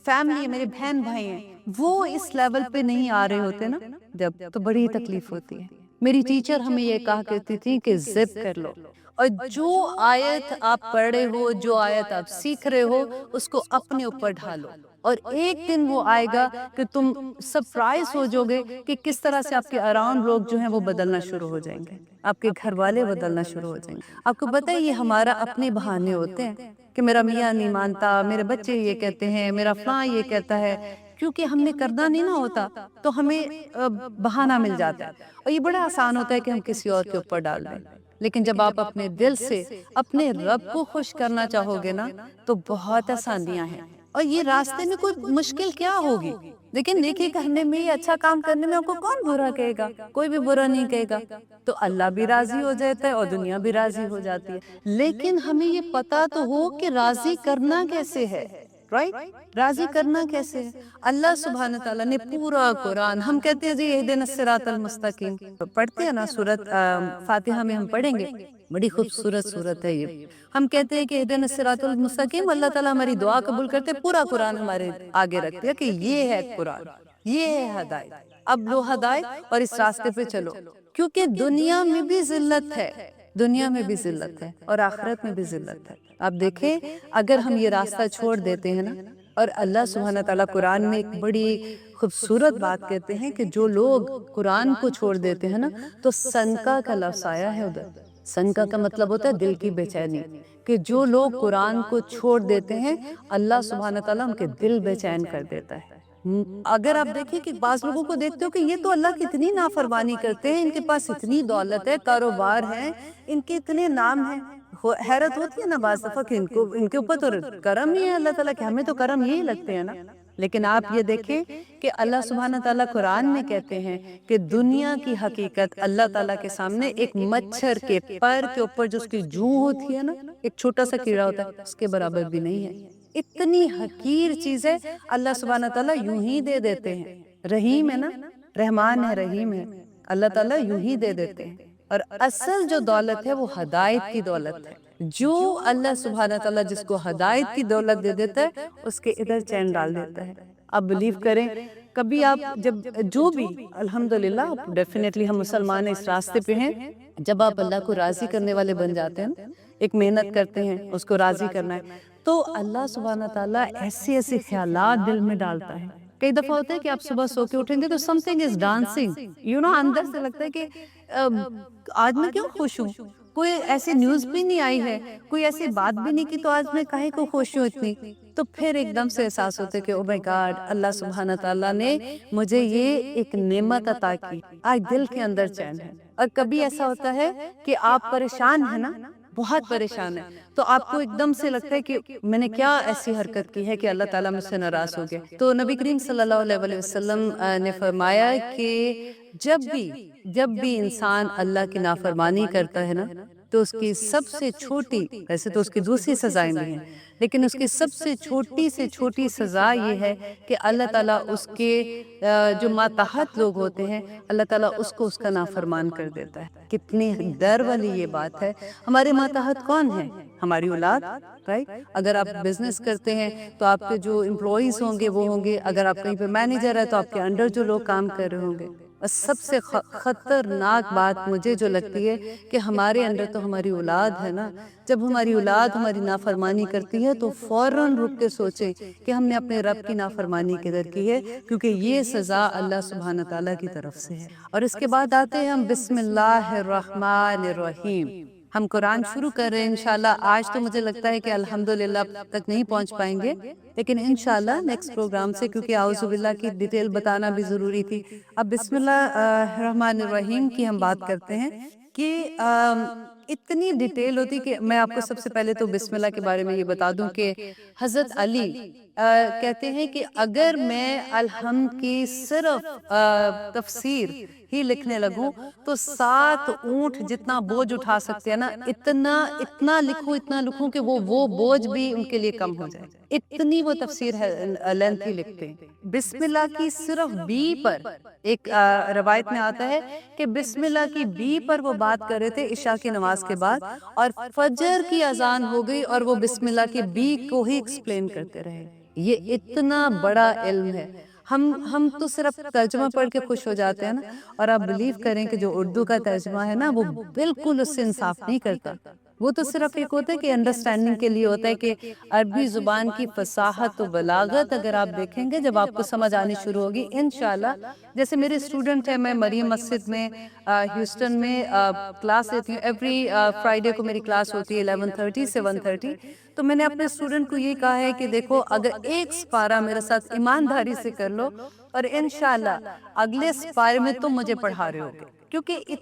فیملی ہے، میرے بہن بھائی ہیں، وہ اس لیول پہ نہیں آ رہے ہوتے نا جب، تو بڑی تکلیف ہوتی ہے. میری ٹیچر ہمیں یہ کہا کرتی تھی کہ زپ کر لو، اور جو آیت آپ پڑھ رہے ہو، جو آیت آپ سیکھ رہے ہو، اس کو اپنے اوپر ڈھالو. اور ایک دن وہ آئے گا کہ تم سرپرائز ہو جاؤ گے کہ کس طرح سے آپ کے اراؤنڈ لوگ جو ہیں وہ بدلنا شروع ہو جائیں گے، آپ کے گھر والے بدلنا شروع ہو جائیں گے. آپ کو پتہ ہے یہ ہمارا اپنے بہانے ہوتے ہیں کہ میرا میاں نہیں مانتا، میرے بچے یہ کہتے ہیں، میرا فلاں یہ کہتا ہے. کیونکہ ہم نے کرنا نہیں نہ ہوتا تو ہمیں بہانہ مل جاتا ہے، اور یہ بڑا آسان ہوتا ہے کہ ہم کسی اور کے اوپر ڈال دیں. لیکن جب آپ اپنے دل سے اپنے رب کو خوش کرنا چاہو گے نا تو بہت آسانیاں ہیں، اور یہ راستے میں کوئی مشکل کیا ہوگی؟ لیکن نیکی کرنے میں، اچھا کام کرنے میں آپ کو کون برا کہے گا؟ کوئی بھی برا نہیں کہے گا، تو اللہ بھی راضی ہو جاتا ہے اور دنیا بھی راضی ہو جاتی ہے۔ لیکن ہمیں یہ پتا تو ہو کہ راضی کرنا کیسے ہے، رائٹ؟ راضی کرنا کیسے ہے؟ اللہ سبحانہ تعالیٰ نے پورا قرآن، ہم کہتے ہیں جی اہدنا الصراط المستقیم، پڑھتے ہیں نا سورت فاتحہ میں ہم پڑھیں گے، بڑی خوبصورت سورت ہے یہ۔ ہم کہتے ہیں کہ اہدنا الصراط المستقیم، اللہ تعالیٰ ہماری دعا قبول کرتے، پورا قرآن ہمارے آگے رکھتے ہیں کہ یہ ہے قرآن، یہ ہے ہدایت، اب لو ہدایت اور اس راستے پہ چلو، کیونکہ دنیا میں بھی ذلت ہے، دنیا میں بھی ذلت ہے اور آخرت میں بھی ذلت ہے۔ آپ دیکھیں اگر ہم یہ راستہ چھوڑ دیتے ہیں نا، اور اللہ سبحانہ تعالیٰ قرآن میں ایک بڑی خوبصورت بات کہتے ہیں کہ جو لوگ قرآن کو چھوڑ دیتے ہیں نا تو سنکا کا لفظ آیا ہے ادھر، سنکا کا مطلب ہوتا ہے دل کی بے چینی، کہ جو لوگ قرآن کو چھوڑ دیتے ہیں اللہ سبحانہ تعالیٰ ان کے دل بے چین کر دیتا ہے۔ اگر آپ دیکھیں کہ بعض لوگوں کو دیکھتے ہو کہ یہ تو اللہ کی اتنی نافرمانی کرتے ہیں، ان کے پاس اتنی دولت ہے، کاروبار ہے، ان کے اتنے نام ہیں، حیرت ہوتی ہے نا بعض دفعہ کہ ان کے اوپر تو کرم ہی ہے اللہ تعالیٰ کے، ہمیں تو کرم یہی لگتے ہیں نا۔ لیکن آپ یہ دیکھیں کہ اللہ سبحانہ تعالیٰ قرآن میں کہتے ہیں کہ دنیا کی حقیقت اللہ تعالیٰ کے سامنے ایک مچھر کے پر کے اوپر جو اس کی جوں ہوتی ہے نا، ایک چھوٹا سا کیڑا ہوتا ہے، اس کے برابر بھی نہیں ہے۔ اتنی حقیر چیزیں اللہ سبحانہ تعالیٰ یوں ہی دے دیتے ہیں۔ رحیم ہے نا، رحمان ہے، رحیم ہے، اللہ تعالیٰ یوں ہی دے دیتے ہیں۔ اور اصل جو دولت ہے وہ ہدایت کی دولت ہے، جو اللہ سبحانہ تعالیٰ جس کو ہدایت کی دولت دے دیتا ہے اس کے ادھر چین ڈال دیتا ہے۔ آپ بلیو کریں، کبھی آپ جب جو بھی الحمدللہ ڈیفینیٹلی ہم مسلمان اس راستے پہ ہیں، جب آپ اللہ کو راضی کرنے والے بن جاتے ہیں، ایک محنت کرتے ہیں اس کو راضی کرنا ہے، تو اللہ سبحانہ تعالیٰ ایسے ایسے خیالات دل میں ڈالتا ہے۔ کئی دفعہ ہوتا ہے کہ آپ صبح سو کے اٹھیں گے تو سم تھنگ از ڈانسنگ، اندر سے لگتا ہے کہ آج میں کیوں خوش ہوں، کوئی ایسی نیوز بھی نہیں آئی ہے، کوئی ایسی بات بھی نہیں کی، تو آج میں کاہے کو خوش ہوں اتنی؟ تو پھر ایک دم سے احساس ہوتا ہے کہ او مائی گاڈ، اللہ سبحانہ تعالیٰ نے مجھے یہ ایک نعمت عطا کی، آج دل کے اندر چین ہے۔ اور کبھی ایسا ہوتا ہے کہ آپ پریشان ہیں نا، بہت پریشان ہے، تو آپ کو ایک دم سے لگتا ہے کہ میں نے کیا ایسی حرکت کی ہے کہ اللہ تعالیٰ مجھ سے ناراض ہو گیا۔ تو نبی کریم صلی اللہ علیہ وسلم نے فرمایا کہ جب بھی انسان اللہ کی نافرمانی کرتا ہے نا تو اس کی سب سے چھوٹی، ویسے تو اس کی دوسری سزائیں بھی ہیں، لیکن اس کی سب سے چھوٹی سزا یہ ہے کہ اللہ تعالیٰ اس کے جو ماتحت لوگ ہوتے ہیں اللہ تعالیٰ اس کو اس کا نافرمان کر دیتا ہے۔ کتنی ڈر والی یہ بات ہے۔ ہمارے ماتحت کون ہیں؟ ہماری اولاد، رائٹ؟ اگر آپ بزنس کرتے ہیں تو آپ کے جو امپلائیز ہوں گے وہ ہوں گے، اگر آپ کہیں پہ مینیجر ہے تو آپ کے انڈر جو لوگ کام کر رہے ہوں گے۔ اور سب سے خطرناک بات مجھے جو لگتی ہے کہ ہمارے اندر تو ہماری اولاد ہے نا، جب ہماری اولاد ہماری نافرمانی کرتی ہے تو فوراً رک کے سوچیں کہ ہم نے اپنے رب کی نافرمانی کدھر کی ہے، کیونکہ یہ سزا اللہ سبحانہ تعالیٰ کی طرف سے ہے۔ اور اس کے بعد آتے ہیں ہم بسم اللہ الرحمن الرحیم۔ ہم قرآن شروع کر رہے ہیں انشاءاللہ۔ آج تو مجھے لگتا ہے کہ الحمدللہ تک نہیں پہنچ پائیں گے، لیکن انشاءاللہ نیکسٹ پروگرام سے، کیونکہ اعوذ باللہ کی ڈیٹیل بتانا بھی ضروری تھی۔ اب بسم اللہ الرحمن الرحیم کی ہم بات کرتے ہیں کہ اتنی ڈیٹیل ہوتی کہ میں آپ کو سب سے پہلے تو بسم اللہ کے بارے میں یہ بتا دوں کہ حضرت علی کہتے ہیں کہ اگر میں الحمد کی صرف تفسیر ہی لکھنے لگوں تو 7 اونٹ جتنا بوجھ اٹھا سکتے ہیں نا، اتنا لکھوں کہ وہ بوجھ بھی ان کے لیے کم ہو جائے، اتنی وہ تفسیر لینتھی لکھتے ہیں۔ بسم اللہ کی صرف بی پر ایک روایت میں آتا ہے کہ بسم اللہ کی بی پر وہ بات کر رہے تھے عشاء کی نماز کے بعد، اور فجر کی اذان ہو گئی اور وہ بسم اللہ کی بی کو ہی ایکسپلین کرتے رہے۔ یہ اتنا بڑا علم ہے۔ ہم تو صرف ترجمہ پڑھ کے خوش ہو جاتے ہیں نا، اور آپ بلیو کریں کہ جو اردو کا ترجمہ ہے نا وہ بالکل اس سے انصاف نہیں کرتا۔ وہ تو صرف ایک ہوتا ہے کہ انڈرسٹینڈنگ کے لیے ہوتا ہے کہ عربی زبان کی فصاحت و بلاغت اگر آپ دیکھیں گے جب آپ کو سمجھ آنی شروع ہوگی انشاءاللہ۔ جیسے میرے اسٹوڈنٹ ہیں، میں مریم مسجد میں ہیوسٹن میں کلاس لیتی ہوں، ایوری فرائیڈے کو میری کلاس ہوتی ہے 11:30 سے 1:30۔ تو میں نے اپنے اسٹوڈنٹ کو یہ کہا ہے کہ دیکھو اگر ایک سپارہ میرے ساتھ ایمانداری سے کر لو اور انشاءاللہ اگلے سپارے میں تم مجھے پڑھا رہے ہوگے، کیونکہ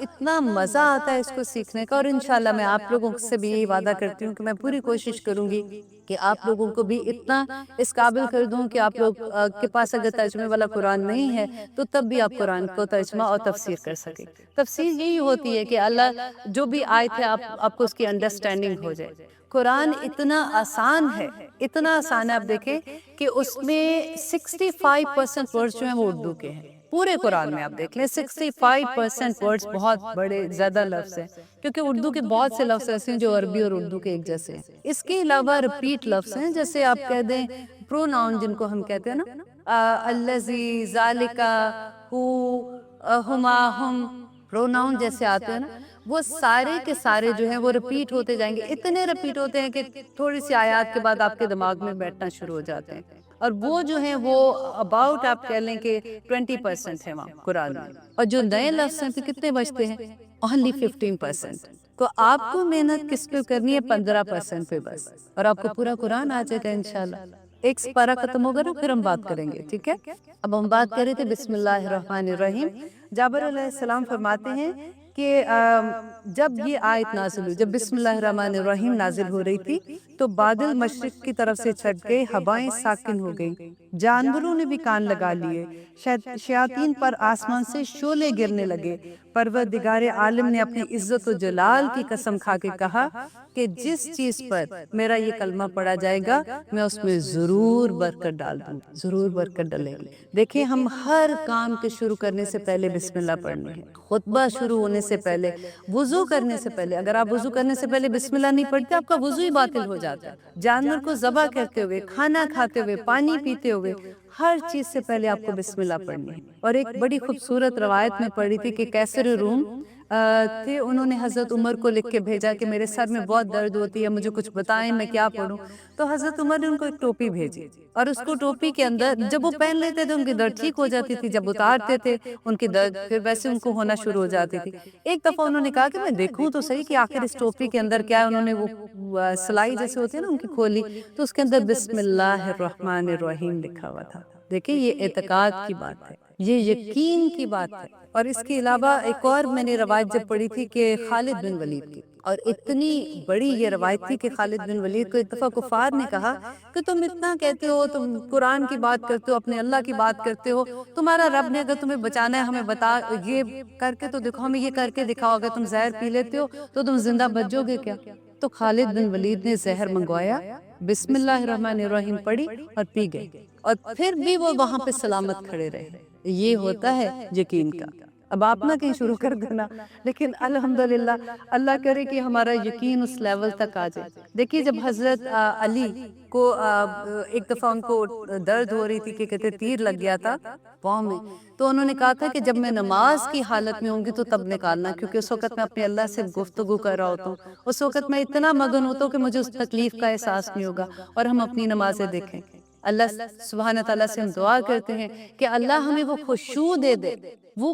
اتنا مزہ آتا ہے اس کو سیکھنے کا. اور انشاءاللہ میں آپ لوگوں سے بھی یہی وعدہ کرتی ہوں کہ میں پوری کوشش کروں گی کہ آپ لوگوں کو بھی اتنا اس قابل کر دوں کہ آپ لوگ کے پاس اگر ترجمے والا قرآن نہیں ہے تو تب بھی آپ قرآن کو ترجمہ اور تفسیر کر سکیں. تفسیر یہی ہوتی ہے کہ اللہ جو بھی آیت ہے آپ کو اس کی انڈرسٹینڈنگ ہو جائے. قرآن اتنا آسان ہے، اتنا آسان ہے. آپ دیکھیں کہ اس میں 65% ورڈز جو ہیں وہ اردو کے ہیں. پورے قرآن میں آپ دیکھ لیں 65% ورڈز بہت بڑے زیادہ لفظ ہیں، کیونکہ اردو کے بہت سے لفظ ایسے ہیں جو عربی اور اردو کے ایک جیسے ہیں. اس کے علاوہ رپیٹ لفظ ہیں، جیسے آپ کہہ دیں پروناؤن جن کو ہم کہتے ہیں نا، الذی، ذالکا، ہو، ہما، ہم، پروناؤن جیسے آتے ہیں نا، وہ سارے کے سارے جو ہیں وہ رپیٹ ہوتے جائیں گے. اتنے رپیٹ ہوتے ہیں کہ تھوڑی سی آیات کے بعد آپ کے دماغ میں بیٹھنا شروع ہو جاتے ہیں. اور وہ جو ہیں وہ اباؤٹ آپ کہہ لیں کہ 20% ہے وہاں قرآن میں. اور جو نئے لفظ ہیں تو کتنے بچتے ہیں؟ only 15%. تو آپ کو محنت کس پہ کرنی ہے؟ 15% پہ بس، اور آپ کو پورا قرآن آ جائے گا انشاءاللہ. ایک سپارہ ختم ہوگا نا پھر ہم بات کریں گے، ٹھیک ہے؟ اب ہم بات کریں تھے بسم اللہ الرحمن الرحیم. جابر علیہ السلام فرماتے ہیں کہ جب یہ آیت نازل ہوئی، جب بسم اللہ الرحمن الرحیم نازل ہو رہی تھی تو بادل مشرق کی طرف سے چھٹ گئے، ہوائیں ساکن ہو گئیں، جانوروں نے بھی کان لگا لیے، شیاطین پر آسمان سے شعلے گرنے لگے. پروردگار عالم نے اپنی عزت و جلال کی قسم کھا کے کہا کہ جس چیز پر میرا یہ کلمہ پڑھا جائے گا میں اس میں ضرور برکت ڈال دوں گی، ضرور برکت ڈلے گی. دیکھیں ہم ہر کام کے شروع کرنے سے پہلے بسم اللہ پڑھنی ہے. خطبہ شروع ہونے سے پہلے، وضو کرنے سے پہلے، اگر آپ وضو کرنے سے پہلے بسم اللہ نہیں پڑھتے آپ کا وضو ہی باطل ہو جاتا ہے. جانور کو ذبح کرتے ہوئے، کھانا کھاتے ہوئے، پانی پیتے ہوئے، ہر چیز سے پہلے آپ کو بسم اللہ پڑھنی ہے. اور ایک بڑی خوبصورت روایت میں پڑھی تھی کہ کیسر روم تھے، انہوں نے حضرت عمر کو لکھ کے بھیجا کہ میرے سر میں بہت درد ہوتی ہے، مجھے کچھ بتائیں میں کیا پڑھوں. تو حضرت عمر نے ان کو ایک ٹوپی بھیجی، اور اس کو ٹوپی کے اندر جب وہ پہن لیتے تھے ان کی درد ٹھیک ہو جاتی تھی، جب اتارتے تھے ان کی درد پھر ویسے ان کو ہونا شروع ہو جاتی تھی. ایک دفعہ انہوں نے کہا کہ میں دیکھوں تو صحیح کہ آخر اس ٹوپی کے اندر کیا ہے. انہوں نے وہ سلائی جیسے ہوتی ہے نا ان کی کھولی، تو اس کے اندر بسم اللہ الرحمن الرحیم لکھا ہوا تھا. دیکھیں یہ اعتقاد کی بات ہے، یہ یقین کی بات ہے. اور اس کے علاوہ ایک اور میں نے روایت جب پڑھی تھی کہ خالد بن ولید کی، اور اتنی بڑی یہ روایت تھی کہ خالد بن ولید کو ایک دفعہ کفار نے کہا کہ تم اتنا کہتے ہو، تم قرآن کی بات کرتے ہو، اپنے اللہ کی بات کرتے ہو، تمہارا رب نے اگر تمہیں بچانا ہے ہمیں بتا، یہ کر کے تو دکھاؤ، ہمیں یہ کر کے دکھاؤ، اگر تم زہر پی لیتے ہو تو تم زندہ بچ جاؤ گے کیا؟ تو خالد بن ولید نے زہر منگوایا، بسم اللہ الرحمن الرحیم پڑھی اور پی گئے، اور پھر بھی وہ وہاں پہ سلامت کھڑے رہے. یہ ہوتا ہے یقین کا. اب آپ نہ کہیں شروع کر دینا، لیکن الحمدللہ اللہ کرے کہ ہمارا یقین اس لیول تک آ جائے. دیکھیے جب حضرت علی کو ایک دفعہ ان کو درد ہو رہی تھی کہ کہتے تیر لگ گیا تھا پاؤں میں، تو انہوں نے کہا تھا کہ جب میں نماز کی حالت میں ہوں گی تو تب نکالنا، کیونکہ اس وقت میں اپنے اللہ سے گفتگو کر رہا ہوتا ہوں، اس وقت میں اتنا مگن ہوتا ہوں کہ مجھے اس تکلیف کا احساس نہیں ہوگا. اور ہم اپنی نمازیں دیکھیں، اللہ سبحانہ تعالیٰ سے ہم دعا کرتے ہیں کہ اللہ ہمیں وہ خشوع دے دے. وہ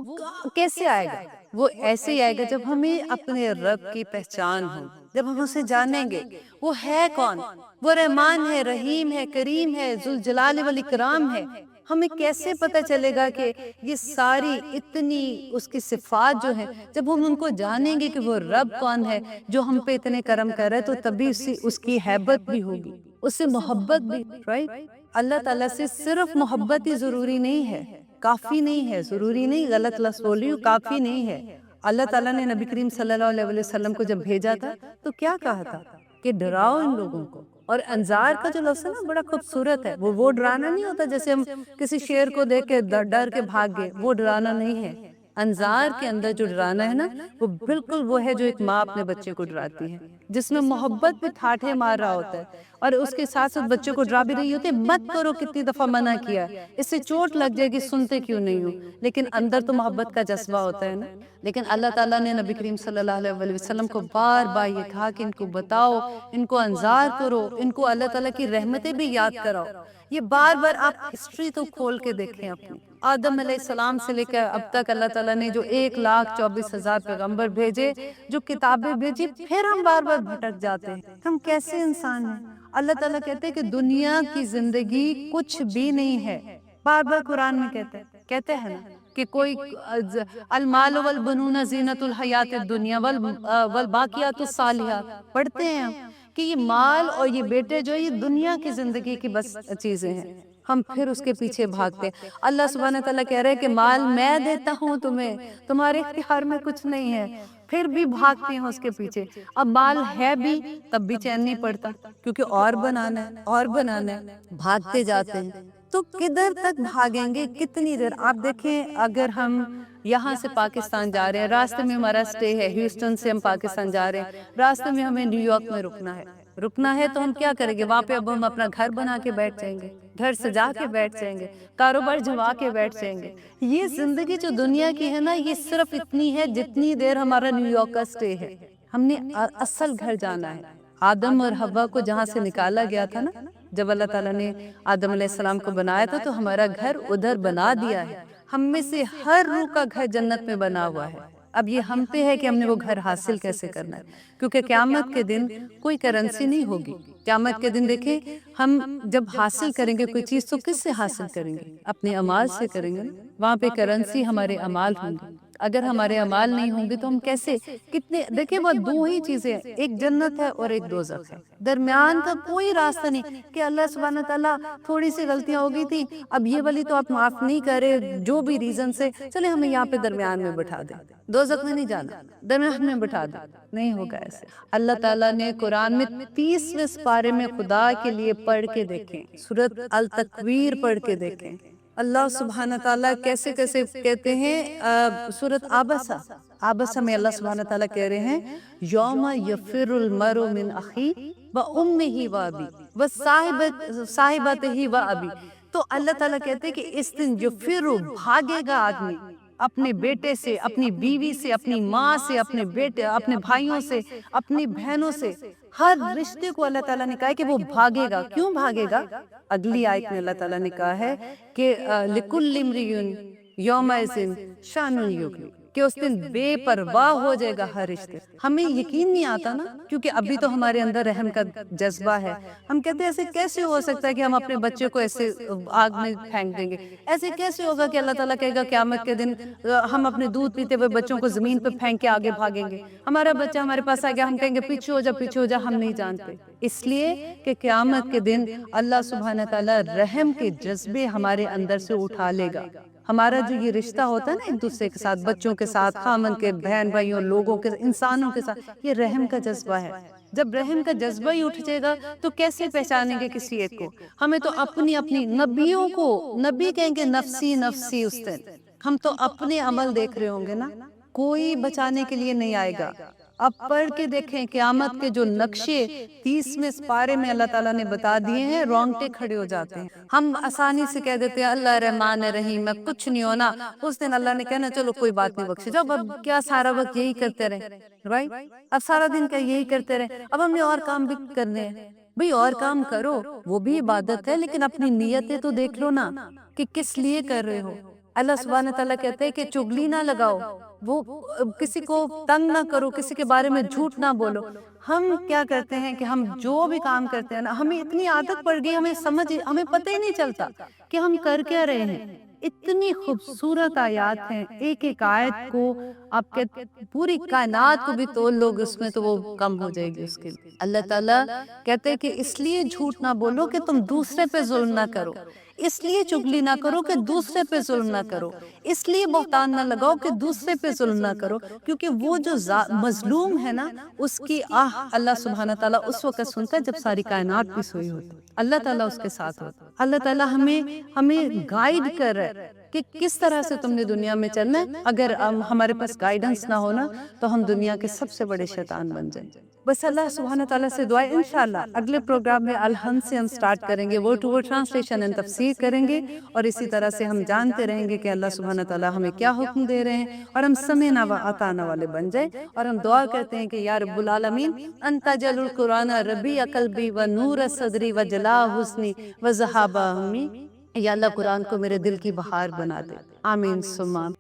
کیسے آئے گا؟ وہ ایسے ہی آئے گا جب ہمیں اپنے رب کی پہچان ہو، جب ہم اسے جانیں گے وہ ہے کون. وہ رحمان ہے، رحیم ہے، کریم ہے، ذوالجلال والاکرام ہے. ہمیں کیسے پتہ چلے گا کہ یہ ساری اتنی اس کی صفات جو ہیں، جب ہم ان کو جانیں گے کہ وہ رب کون ہے جو ہم پہ اتنے کرم کر رہا ہے، تو تبھی اس کی ہیبت بھی ہوگی، اس سے محبت بھی. رائٹ؟ اللہ تعالیٰ سے صرف محبت ہی ضروری نہیں ہے، کافی نہیں ہے، ضروری نہیں، غلط لفظ بولی ہوں، کافی نہیں ہے. اللہ تعالیٰ نے نبی کریم صلی اللہ علیہ وسلم کو جب بھیجا تھا تو کیا کہا تھا کہ ڈراؤ ان لوگوں کو. اور انذار کا جو لفظ ہے نا بڑا خوبصورت ہے. وہ ڈرانا نہیں ہوتا جیسے ہم کسی شیر کو دیکھ کے ڈر کے بھاگ گئے، وہ ڈرانا نہیں ہے. انذار کے اندر جو ڈرانا ہے نا وہ بالکل وہ ہے جو ایک ماں اپنے بچے کو ڈراتی ہے، جس میں محبت بھی ٹھاٹھے مار رہا ہوتا ہے، اور اس کے ساتھ ساتھ بچے کو ڈرا بھی رہی ہوتی ہے. مت کرو، کتنی دفعہ منع کیا، اس سے چوٹ لگ جائے گی، سنتے کیوں نہیں ہو؟ لیکن اندر تو محبت کا جذبہ ہوتا ہے نا. لیکن اللہ تعالیٰ نے نبی کریم صلی اللہ علیہ وسلم کو بار بار یہ کہا کہ ان کو بتاؤ، ان کو انذار کرو، ان کو اللہ تعالیٰ کی رحمتیں بھی یاد کراؤ. یہ بار بار آپ ہسٹری تو کھول کے دیکھیں اپنی، آدم علیہ السلام سے لے کر اب تک اللہ تعالیٰ نے جو 1,24,000 پیغمبر بھیجے، جو کتابیں بھیجی، پھر ہم بار بار بھٹک جاتے ہیں. ہم کیسے انسان ہیں؟ اللہ تعالیٰ کہتے ہیں کہ دنیا کی زندگی کچھ بھی نہیں ہے. بار بار قرآن میں کہتے ہیں نا کہ کوئی المال والبنون زینت الحیات الدنیا والباقیات الصالحات پڑھتے ہیں ہم کہ یہ مال اور یہ بیٹے جو یہ دنیا کی زندگی کی بس چیزیں ہیں، ہم پھر اس کے پیچھے بھاگتے ہیں۔ اللہ سبحانہ تعالیٰ کہہ رہے ہیں کہ مال میں دیتا ہوں تمہیں، تمہارے اختیار میں کچھ نہیں ہے، پھر بھی بھاگتے ہیں اس کے پیچھے۔ اب مال ہے بھی تب بھی چین نہیں پڑتا، کیونکہ اور بنانا ہے اور بنانا ہے، بھاگتے جاتے ہیں۔ تو کدھر تک بھاگیں گے، کتنی دیر؟ آپ دیکھیں اگر ہم یہاں سے پاکستان جا رہے ہیں، راستے میں ہمارا سٹے ہے، ہیوسٹن سے ہم پاکستان جا رہے ہیں، راستے میں ہمیں نیو یارک میں رکنا ہے تو ہم کیا کریں گے؟ وہاں پہ اب ہم اپنا گھر بنا کے بیٹھ جائیں گے، گھر سجا کے بیٹھ جائیں گے، کاروبار جما کے بیٹھ جائیں گے۔ یہ زندگی جو دنیا کی ہے نا، یہ صرف اتنی ہے جتنی دیر ہمارا نیو یارک کا سٹے ہے۔ ہم نے اصل گھر جانا ہے۔ آدم اور حوا کو جہاں سے نکالا گیا تھا نا، جب اللہ تعالیٰ نے آدم علیہ السلام کو بنایا تھا تو ہمارا گھر ادھر بنا دیا ہے۔ ہم میں سے ہر روح کا گھر جنت میں بنا ہوا ہے۔ اب یہ ہم پہ ہے کہ ہم نے وہ گھر حاصل کیسے کرنا ہے، کیونکہ قیامت کے دن کوئی کرنسی نہیں ہوگی۔ قیامت کے دن دیکھیں، ہم جب حاصل کریں گے کوئی چیز تو کس سے حاصل کریں گے؟ اپنے اعمال سے کریں گے۔ وہاں پہ کرنسی ہمارے اعمال ہوں گے۔ اگر ہمارے اعمال نہیں ہوں گے تو ہم کیسے؟ کتنے دیکھیں، وہ دو ہی چیزیں ہیں، ایک جنت ہے اور ایک دوزخ ہے، درمیان کا کوئی راستہ نہیں کہ اللہ سبحانہ تعالیٰ تھوڑی سی غلطیاں ہو گئی تھی، اب یہ والی تو آپ معاف نہیں کرے، جو بھی ریزن سے، چلے ہمیں یہاں پہ درمیان میں بٹھا دیں، دوزخ میں نہیں جانا، درمیان میں بٹھا دیں، نہیں ہوگا ایسے۔ اللہ تعالیٰ نے قرآن میں 30ویں سپارے میں خدا کے لیے پڑھ کے دیکھیں، سورۃ التکویر پڑھ کے دیکھیں، اللہ سبحانہ تعالیٰ کیسے کیسے کہتے ہیں۔ سورۃ عبسہ میں اللہ سبحانہ تعالیٰ کہہ رہے ہیں، یوم یفر المرء من اخیہ وامہ وابی وصاحبتہ وابی۔ تو اللہ تعالیٰ کہتے ہیں کہ اس دن یفر، بھاگے گا آدمی اپنے بیٹے سے، اپنی بیوی سے، اپنی ماں سے، اپنے بیٹے، اپنے بھائیوں سے، اپنی بہنوں سے، ہر رشتے کو اللہ تعالیٰ نے کہا ہے کہ وہ بھاگے گا۔ کیوں بھاگے گا؟ اگلی آیت میں اللہ تعالیٰ نے کہا ہے کہ لِكُلِّ امْرِئٍ يَوْمَئِذٍ شَأْنٌ يُغْنِيهِ، کہ اس دن بے پرواہ ہو جائے گا ہر رشتے۔ ہمیں یقین نہیں آتا نا، کیونکہ ابھی تو ہمارے اندر رحم کا جذبہ ہے۔ ہم کہتے ہیں ایسے کیسے ہو سکتا ہے کہ ہم اپنے بچے کو ایسے آگ میں پھینک دیں گے؟ ایسے کیسے ہوگا کہ اللہ تعالیٰ کہے گا قیامت کے دن ہم اپنے دودھ پیتے ہوئے بچوں کو زمین پہ پھینک کے آگے بھاگیں گے؟ ہمارا بچہ ہمارے پاس آ گیا، ہم کہیں گے پیچھے ہو جا پیچھے ہو جا، ہم نہیں جانتے، اس لیے کہ قیامت کے دن اللہ سبحانہ تعالیٰ رحم کے جذبے ہمارے اندر سے اٹھا لے گا۔ ہمارا جو یہ رشتہ ہوتا ہے نا ایک دوسرے کے ساتھ، بچوں کے ساتھ، خامن کے، بہن بھائیوں، لوگوں کے، انسانوں کے ساتھ، یہ رحم کا جذبہ ہے۔ جب رحم کا جذبہ ہی اٹھ جائے گا تو کیسے پہچانیں گے کسی ایک کو؟ ہمیں تو اپنی نبیوں کو، نبی کہیں گے نفسی نفسی اس دن، ہم تو اپنے عمل دیکھ رہے ہوں گے نا، کوئی بچانے کے لیے نہیں آئے گا۔ اب پڑھ کے دیکھیں قیامت کے جو نقشے 30ویں سپارے میں اللہ تعالیٰ نے بتا دیے ہیں، رونگٹے کھڑے ہو جاتے ہیں۔ ہم آسانی سے کہہ دیتے ہیں اللہ رحمان رحیم، میں کچھ نہیں ہونا، اس دن اللہ نے کہنا چلو کوئی بات نہیں، بخشے جاؤ۔ اب کیا سارا وقت یہی کرتے رہے بھائی؟ اب سارا دن کیا یہی کرتے رہے؟ اب ہم نے اور کام بھی کرنے ہیں بھئی، اور کام کرو، وہ بھی عبادت ہے، لیکن اپنی نیتیں تو دیکھ لو نا کہ کس لیے کر رہے ہو۔ اللہ سبحانہ تعالیٰ کہتے ہیں کہ چغلی نہ لگاؤ، وہ کسی کو تنگ نہ کرو، کسی کے بارے میں جھوٹ نہ بولو۔ ہم کیا کرتے ہیں کہ ہم جو بھی کام کرتے ہیں نا، ہمیں اتنی عادت پڑ گئی، ہمیں پتہ ہی نہیں چلتا کہ ہم کر کیا رہے ہیں۔ اتنی خوبصورت آیات ہیں، ایک ایک آیت کو آپ کے پوری کائنات کو بھی تول لوگ اس میں تو وہ کم ہو جائے گی اس کے لیے۔ اللہ تعالیٰ کہتے ہیں کہ اس لیے جھوٹ نہ بولو کہ تم دوسرے پہ ظلم نہ کرو، اس لیے چغلی نہ کرو کہ دوسرے پہ ظلم نہ کرو، اس لیے بہتان نہ لگاؤ کہ دوسرے پہ ظلم نہ کرو، کیونکہ وہ جو مظلوم ہے نا، اس کی اللہ سبحانہ تعالیٰ اس وقت سنتا ہے جب ساری کائنات بھی سوئی ہوتی، اللہ تعالیٰ اس کے ساتھ ہوتا۔ اللہ تعالیٰ ہمیں گائیڈ کر رہا ہے کہ کس طرح سے تم نے دنیا میں چلنا ہے۔ اگر ہمارے پاس گائیڈنس نہ ہونا تو ہم دنیا کے سب سے بڑے شیطان بن جائیں۔ بس اللہ سبحانہ تعالیٰ سے دعا ہے، انشاءاللہ اگلے پروگرام میں الحمد سے ہم سٹارٹ کریں گے، word to word translation and تفسیر کریں گے، اور اسی طرح سے ہم جانتے رہیں گے کہ اللہ سبحانہ تعالیٰ ہمیں کیا حکم دے رہے ہیں، اور ہم سمعنا و اطعنا والے بن جائیں، اور ہم دعا کرتے ہیں کہ یا رب العالمین انت جل القرآن ربیع قلبی و نور صدری و جلاء حسنی و ذہاب ہمی، یا اللہ قرآن کو میرے دل کی بہار بنا دے، آمین ثم آمین۔